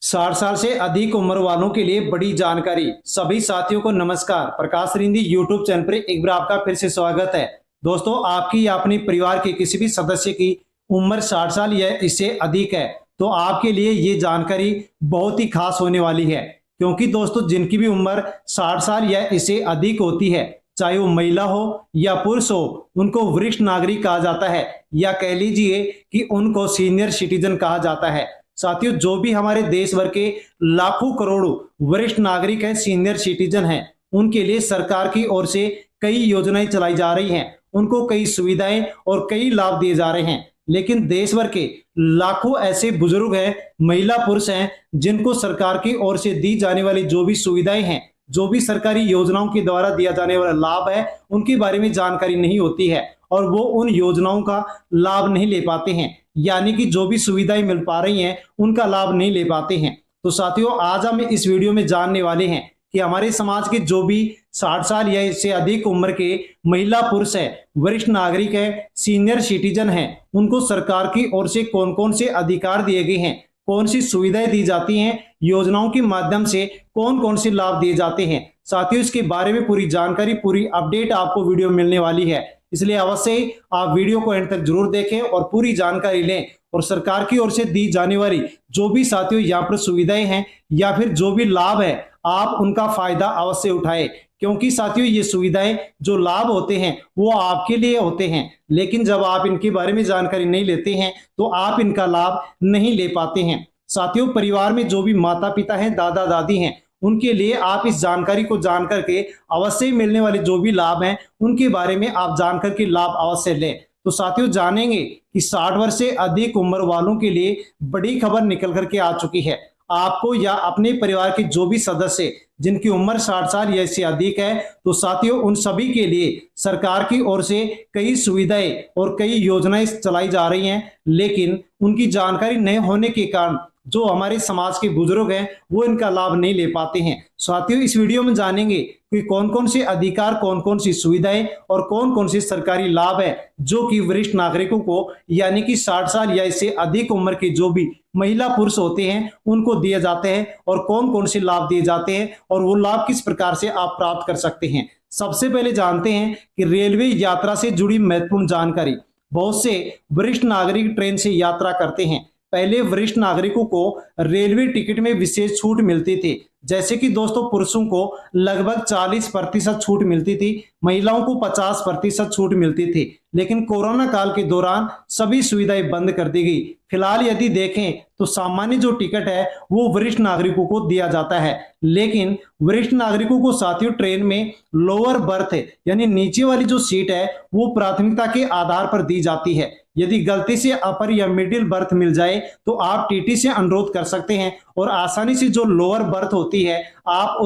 60 साल से अधिक उम्र वालों के लिए बड़ी जानकारी। सभी साथियों को नमस्कार। प्रकाश रिंदी यूट्यूब चैनल पर एक बार आपका फिर से स्वागत है। दोस्तों, आपकी या अपने परिवार के किसी भी सदस्य की उम्र 60 साल या इससे अधिक है तो आपके लिए ये जानकारी बहुत ही खास होने वाली है, क्योंकि दोस्तों जिनकी भी उम्र 60 साल या इससे अधिक होती है, चाहे वो महिला हो या पुरुष हो, उनको वरिष्ठ नागरिक कहा जाता है या कह लीजिए कि उनको सीनियर सिटीजन कहा जाता है। साथियों, जो भी हमारे देश भर के लाखों करोड़ों वरिष्ठ नागरिक हैं, सीनियर सिटीजन हैं, उनके लिए सरकार की ओर से कई योजनाएं चलाई जा रही हैं, उनको कई सुविधाएं और कई लाभ दिए जा रहे हैं। लेकिन देश भर के लाखों ऐसे बुजुर्ग हैं, महिला पुरुष हैं, जिनको सरकार की ओर से दी जाने वाली जो भी सुविधाएं हैं, जो भी सरकारी योजनाओं के द्वारा दिया जाने वाला लाभ है, उनके बारे में जानकारी नहीं होती है और वो उन योजनाओं का लाभ नहीं ले पाते हैं, यानी कि जो भी सुविधाएं मिल पा रही हैं उनका लाभ नहीं ले पाते हैं। तो साथियों, आज हम इस वीडियो में जानने वाले हैं कि हमारे समाज के जो भी 60 साल या इससे अधिक उम्र के महिला पुरुष है, वरिष्ठ नागरिक है, सीनियर सिटीजन है, उनको सरकार की ओर से कौन कौन से अधिकार दिए गए हैं, कौन सी सुविधाएं दी जाती हैं, योजनाओं के माध्यम से कौन कौन से लाभ दिए जाते हैं। साथियों, इसके बारे में पूरी जानकारी, पूरी अपडेट आपको वीडियो मिलने वाली है, इसलिए अवश्य ही आप वीडियो को एंड तक जरूर देखें और पूरी जानकारी लें और सरकार की ओर से दी जाने वाली जो भी साथियों यहाँ पर सुविधाएं हैं या फिर जो भी लाभ है, आप उनका फायदा अवश्य उठाएं। क्योंकि साथियों, ये सुविधाएं जो लाभ होते हैं वो आपके लिए होते हैं, लेकिन जब आप इनके बारे में जानकारी नहीं लेते हैं तो आप इनका लाभ नहीं ले पाते हैं। साथियों, परिवार में जो भी माता पिता हैं, दादा दादी हैं, उनके लिए आप इस जानकारी को जान करके अवश्य ही मिलने वाले जो भी लाभ हैं उनके बारे में आप जान करके लाभ अवश्य लें। तो साथियों, जानेंगे कि 60 वर्ष से अधिक उम्र वालों के लिए बड़ी खबर निकल करके आ चुकी है। आपको या अपने परिवार के जो भी सदस्य जिनकी उम्र 60 साल या इससे अधिक है, तो साथियों उन सभी के लिए सरकार की ओर से कई सुविधाएं और कई योजनाएं चलाई जा रही हैं, लेकिन उनकी जानकारी नहीं होने के कारण जो हमारे समाज के बुजुर्ग हैं वो इनका लाभ नहीं ले पाते हैं। साथियों, इस वीडियो में जानेंगे कि कौन कौन से अधिकार, कौन कौन सी सुविधाएं और कौन कौन से सरकारी लाभ है जो कि वरिष्ठ नागरिकों को यानी कि 60 साल या इससे अधिक उम्र के जो भी महिला पुरुष होते हैं उनको दिए जाते हैं और कौन कौन से लाभ दिए जाते हैं और वो लाभ किस प्रकार से आप प्राप्त कर सकते हैं। सबसे पहले जानते हैं कि रेलवे यात्रा से जुड़ी महत्वपूर्ण जानकारी। बहुत से वरिष्ठ नागरिक ट्रेन से यात्रा करते हैं। पहले वरिष्ठ नागरिकों को रेलवे टिकट में विशेष छूट मिलती थी, जैसे कि दोस्तों पुरुषों को लगभग 40% छूट मिलती थी, महिलाओं को 50% छूट मिलती थी। लेकिन कोरोना काल के दौरान सभी सुविधाएं बंद कर दी गई। फिलहाल यदि देखें तो सामान्य जो टिकट है वो वरिष्ठ नागरिकों को दिया जाता है, लेकिन वरिष्ठ नागरिकों को साथियों ट्रेन में लोअर बर्थ यानी नीचे वाली जो सीट है वो प्राथमिकता के आधार पर दी जाती है। यदि गलती से अपर या मिडिल बर्थ मिल जाए तो आप टीटी से अनुरोध कर सकते हैं और आसानी से जो लोअर बर्थ होती है आप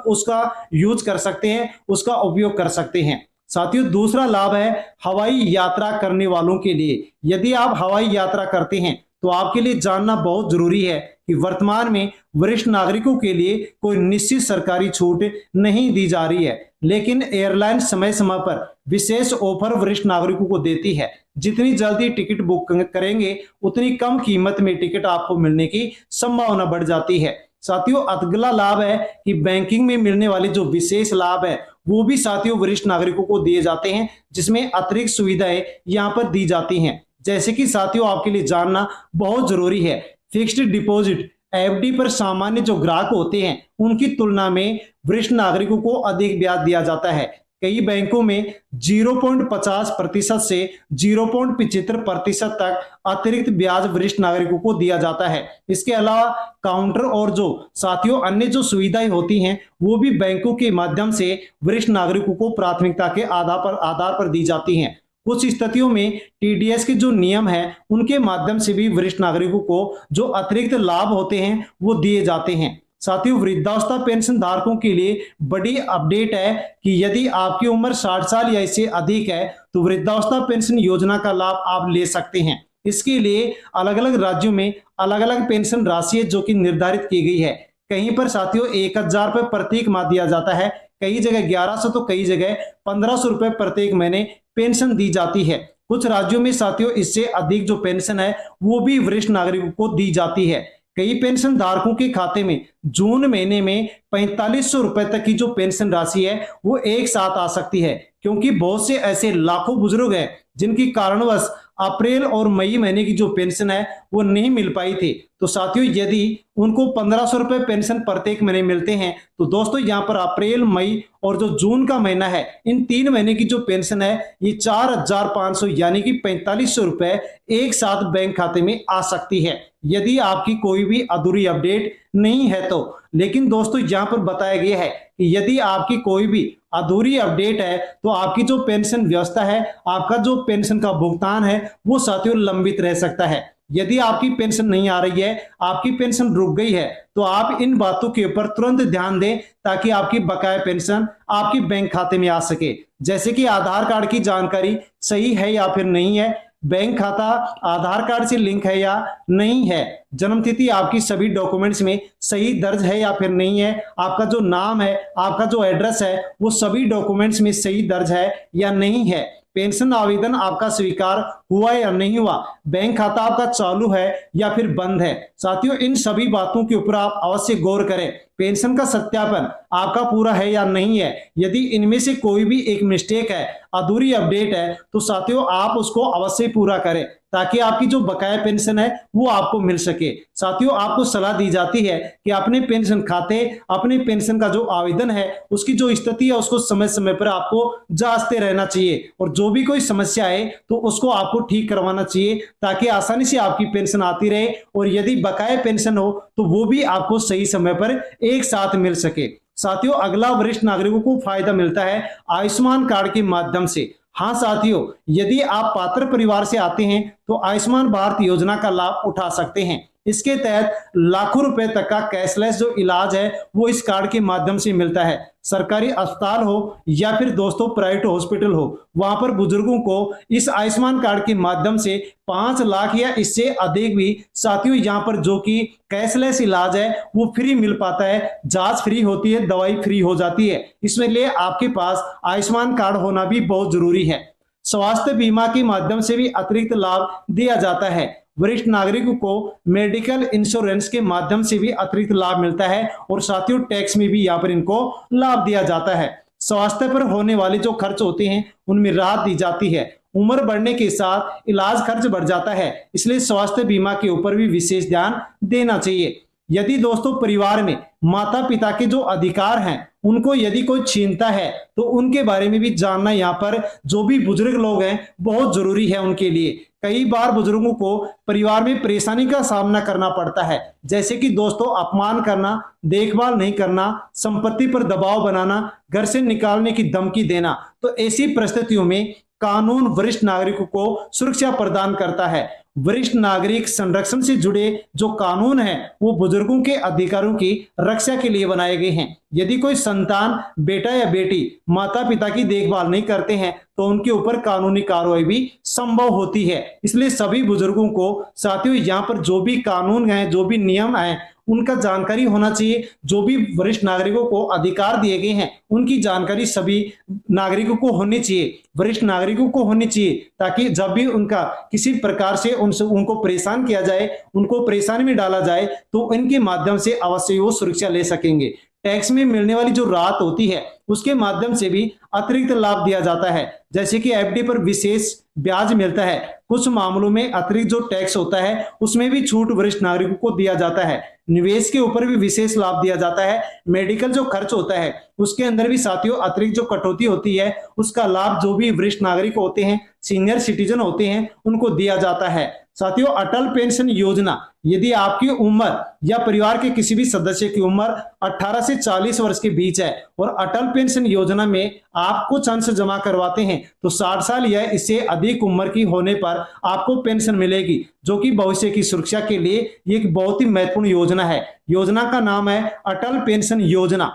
उसका यूज कर सकते हैं, उसका उपयोग कर सकते हैं। साथियों, दूसरा लाभ है हवाई यात्रा करने वालों के लिए। यदि आप हवाई यात्रा करते हैं तो आपके लिए जानना बहुत जरूरी है कि वर्तमान में वरिष्ठ नागरिकों के लिए कोई निश्चित सरकारी छूट नहीं दी जा रही है, लेकिन एयरलाइन समय समय पर विशेष ऑफर वरिष्ठ नागरिकों को देती है। जितनी जल्दी टिकट बुक करेंगे उतनी कम कीमत में टिकट आपको मिलने की संभावना बढ़ जाती है। साथियों, अगला लाभ है कि बैंकिंग में मिलने वाले जो विशेष लाभ है वो भी साथियों वरिष्ठ नागरिकों को दिए जाते हैं, जिसमें अतिरिक्त सुविधाएं यहाँ पर दी जाती हैं। जैसे कि साथियों आपके लिए जानना बहुत जरूरी है, फिक्स्ड डिपॉजिट एफडी पर सामान्य जो ग्राहक होते हैं उनकी तुलना में वरिष्ठ नागरिकों को अधिक ब्याज दिया जाता है। कई बैंकों में 0.50% से 0.75% तक अतिरिक्त ब्याज वरिष्ठ नागरिकों को दिया जाता है। इसके अलावा काउंटर और जो साथियों अन्य जो सुविधाएं होती हैं वो भी बैंकों के माध्यम से वरिष्ठ नागरिकों को प्राथमिकता के आधार पर दी जाती हैं। कुछ स्थितियों में टीडीएस के जो नियम है उनके माध्यम से भी वरिष्ठ नागरिकों को जो अतिरिक्त लाभ होते हैं वो दिए जाते हैं। साथियों, वृद्धावस्था पेंशन धारकों के लिए बड़ी अपडेट है कि यदि आपकी उम्र 60 साल या इससे अधिक है तो वृद्धावस्था पेंशन योजना का लाभ आप ले सकते हैं। इसके लिए अलग अलग राज्यों में अलग अलग पेंशन राशि है जो कि निर्धारित की गई है। कहीं पर साथियों 1000 रुपए प्रत्येक माह दिया जाता है, कई जगह 1100 तो कई जगह 1500 रुपए प्रत्येक महीने पेंशन दी जाती है। कुछ राज्यों में साथियों इससे अधिक जो पेंशन है वो भी वरिष्ठ नागरिकों को दी जाती है। कई पेंशन धारकों के खाते में जून महीने में 4500 रुपए तक की जो पेंशन राशि है वो एक साथ आ सकती है, क्योंकि बहुत से ऐसे लाखों बुजुर्ग हैं जिनकी कारणवश अप्रैल और मई महीने की जो पेंशन है वो नहीं मिल पाई थी। तो साथियों, यदि उनको 1500 रुपए पेंशन प्रत्येक महीने मिलते हैं तो दोस्तों यहाँ पर अप्रैल, मई और जो जून का महीना है, इन 3 महीने की जो पेंशन है ये 4500 यानी कि 4500 रुपए एक साथ बैंक खाते में आ सकती है, यदि आपकी कोई भी अधूरी अपडेट नहीं है तो। लेकिन दोस्तों यहाँ पर बताया गया है कि यदि आपकी कोई भी अधूरी अपडेट है तो आपकी जो पेंशन व्यवस्था है, आपका जो पेंशन का भुगतान है वो साथियों लंबित रह सकता है। यदि आपकी पेंशन नहीं आ रही है, आपकी पेंशन रुक गई है, तो आप इन बातों के ऊपर तुरंत ध्यान दें ताकि आपकी बकाया पेंशन आपकी बैंक खाते में आ सके। जैसे कि आधार कार्ड की जानकारी सही है या फिर नहीं है, बैंक खाता आधार कार्ड से लिंक है या नहीं है, जन्म तिथि आपकी सभी डॉक्यूमेंट्स में सही दर्ज है या फिर नहीं है, आपका जो नाम है, आपका जो एड्रेस है वो सभी डॉक्यूमेंट्स में सही दर्ज है या नहीं है, पेंशन आवेदन आपका स्वीकार हुआ या नहीं हुआ, बैंक खाता आपका चालू है या फिर बंद है। साथियों, इन सभी बातों के ऊपर आप अवश्य गौर करें। पेंशन का सत्यापन आपका पूरा है या नहीं है, यदि इनमें से कोई भी एक मिस्टेक है, अधूरी अपडेट है, तो साथियों आप उसको अवश्य पूरा करें ताकि आपकी जो बकाया पेंशन है वो आपको मिल सके। साथियों, आपको सलाह दी जाती है कि अपने पेंशन खाते, अपने पेंशन का जो आवेदन है उसकी जो स्थिति है उसको समय समय पर आपको जांचते रहना चाहिए, और जो भी कोई समस्या है तो उसको आपको ठीक करवाना चाहिए ताकि आसानी से आपकी पेंशन आती रहे, और यदि बकाया पेंशन हो तो वो भी आपको सही समय पर एक साथ मिल सके। साथियों, अगला वरिष्ठ नागरिकों को फायदा मिलता है आयुष्मान कार्ड के माध्यम से। हाँ साथियों, यदि आप पात्र परिवार से आते हैं तो आयुष्मान भारत योजना का लाभ उठा सकते हैं। इसके तहत लाखों रुपए तक का कैशलेस जो इलाज है वो इस कार्ड के माध्यम से मिलता है। सरकारी अस्पताल हो या फिर दोस्तों प्राइवेट हॉस्पिटल हो, वहां पर बुजुर्गों को इस आयुष्मान कार्ड के माध्यम से 5 लाख या इससे अधिक भी साथियों यहाँ पर जो कि कैशलेस इलाज है वो फ्री मिल पाता है, जांच फ्री होती है, दवाई फ्री हो जाती है। इसलिए आपके पास आयुष्मान कार्ड होना भी बहुत जरूरी है। स्वास्थ्य बीमा के माध्यम से भी अतिरिक्त लाभ दिया जाता है। वरिष्ठ नागरिकों को मेडिकल इंश्योरेंस के माध्यम से भी अतिरिक्त लाभ मिलता है, और साथियों टैक्स में भी यहाँ पर इनको लाभ दिया जाता है। स्वास्थ्य पर होने वाले जो खर्च होते हैं उनमें राहत दी जाती है। उम्र बढ़ने के साथ इलाज खर्च बढ़ जाता है, इसलिए स्वास्थ्य बीमा के ऊपर भी विशेष ध्यान देना चाहिए। यदि दोस्तों परिवार में माता पिता के जो अधिकार हैं उनको यदि कोई छीनता है तो उनके बारे में भी जानना यहाँ पर जो भी बुजुर्ग लोग हैं बहुत जरूरी है उनके लिए। कई बार बुजुर्गों को परिवार में परेशानी का सामना करना पड़ता है, जैसे कि दोस्तों अपमान करना, देखभाल नहीं करना, संपत्ति पर दबाव बनाना, घर से निकालने की धमकी देना। तो ऐसी परिस्थितियों में कानून वरिष्ठ नागरिकों को सुरक्षा प्रदान करता है। वरिष्ठ नागरिक संरक्षण से जुड़े जो कानून हैं वो बुजुर्गों के अधिकारों की रक्षा के लिए बनाए गए हैं। यदि कोई संतान, बेटा या बेटी माता पिता की देखभाल नहीं करते हैं तो उनके ऊपर कानूनी कार्रवाई भी संभव होती है। इसलिए सभी बुजुर्गों को साथियों यहाँ पर जो भी कानून है, जो भी नियम है, उनका जानकारी होना चाहिए। जो भी वरिष्ठ नागरिकों को अधिकार दिए गए हैं उनकी जानकारी सभी नागरिकों को होनी चाहिए, वरिष्ठ नागरिकों को होनी चाहिए, ताकि जब भी उनका किसी प्रकार से उनको परेशान किया जाए, उनको परेशानी में डाला जाए तो इनके माध्यम से अवश्य वो सुरक्षा ले सकेंगे। टैक्स में मिलने वाली जो राहत होती है उसके माध्यम से भी अतिरिक्त लाभ दिया जाता है, जैसे कि एफडी पर विशेष ब्याज मिलता है। कुछ मामलों में अतिरिक्त जो टैक्स होता है उसमें भी छूट वरिष्ठ नागरिकों को दिया जाता है। निवेश के ऊपर भी विशेष लाभ दिया जाता है। मेडिकल जो खर्च होता है उसके अंदर भी साथियों अतिरिक्त जो कटौती होती है उसका लाभ जो भी वरिष्ठ नागरिक होते हैं, सीनियर सिटीजन होते हैं, उनको दिया जाता है। साथियों, अटल पेंशन योजना, यदि आपकी उम्र या परिवार के किसी भी सदस्य की उम्र 18 से 40 वर्ष के बीच है और अटल पेंशन योजना में आप कुछ अंश जमा करवाते हैं तो 60 साल या इससे अधिक उम्र की होने पर आपको पेंशन मिलेगी, जो कि भविष्य की सुरक्षा के लिए एक बहुत ही महत्वपूर्ण योजना है। योजना का नाम है अटल पेंशन योजना।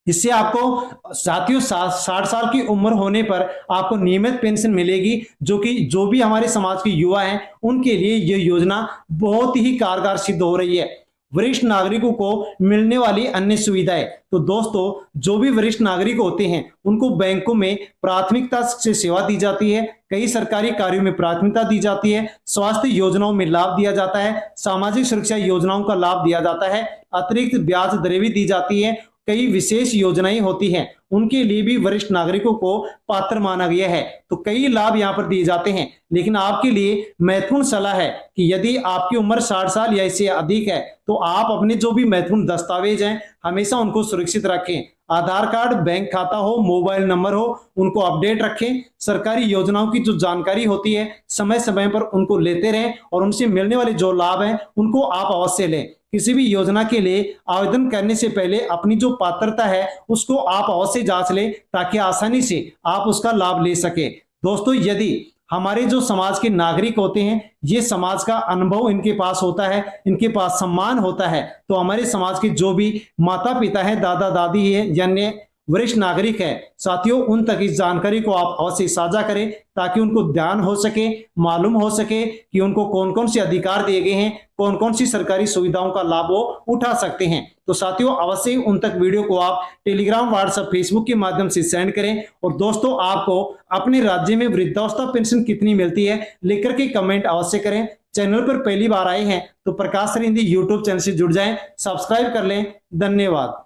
इससे आपको साथियों 60 साल की उम्र होने पर आपको नियमित पेंशन मिलेगी, जो कि जो भी हमारे समाज के युवा हैं उनके लिए यह योजना बहुत ही कारगर सिद्ध हो रही है। वरिष्ठ नागरिकों को मिलने वाली अन्य सुविधाएं। तो दोस्तों, जो भी वरिष्ठ नागरिक होते हैं उनको बैंकों में प्राथमिकता से सेवा दी जाती है, कई सरकारी कार्यों में प्राथमिकता दी जाती है, स्वास्थ्य योजनाओं में लाभ दिया जाता है, सामाजिक सुरक्षा योजनाओं का लाभ दिया जाता है, अतिरिक्त ब्याज दरें भी दी जाती है, कई विशेष योजनाएं होती हैं उनके लिए भी वरिष्ठ नागरिकों को पात्र माना गया है। तो कई लाभ यहां पर दिए जाते हैं, लेकिन आपके लिए महत्वपूर्ण सलाह है कि यदि आपकी उम्र 60 साल या इससे अधिक है तो आप अपने जो भी महत्वपूर्ण दस्तावेज हैं हमेशा उनको सुरक्षित रखें। आधार कार्ड, बैंक खाता हो, मोबाइल नंबर हो, उनको अपडेट रखें। सरकारी योजनाओं की जो जानकारी होती है समय समय पर उनको लेते रहें और उनसे मिलने वाले जो लाभ हैं उनको आप अवश्य लें। किसी भी योजना के लिए आवेदन करने से पहले अपनी जो पात्रता है उसको आप अवश्य जांच लें ताकि आसानी से आप उसका लाभ ले सके। दोस्तों, यदि हमारे जो समाज के नागरिक होते हैं ये समाज का अनुभव इनके पास होता है, इनके पास सम्मान होता है, तो हमारे समाज के जो भी माता पिता हैं, दादा दादी है, यानी वरिष्ठ नागरिक है साथियों, उन तक इस जानकारी को आप अवश्य साझा करें ताकि उनको ध्यान हो सके, मालूम हो सके कि उनको कौन कौन से अधिकार दिए गए हैं, कौन कौन सी सरकारी सुविधाओं का लाभ वो उठा सकते हैं। तो साथियों, अवश्य उन तक वीडियो को आप टेलीग्राम, व्हाट्सएप, फेसबुक के माध्यम से सेंड करें। और दोस्तों, आपको अपने राज्य में वृद्धावस्था पेंशन कितनी मिलती है लेकर के कमेंट अवश्य करें। चैनल पर पहली बार आए हैं तो प्रकाश रिंदी यूट्यूब चैनल से जुड़ जाएं, सब्सक्राइब कर लें। धन्यवाद।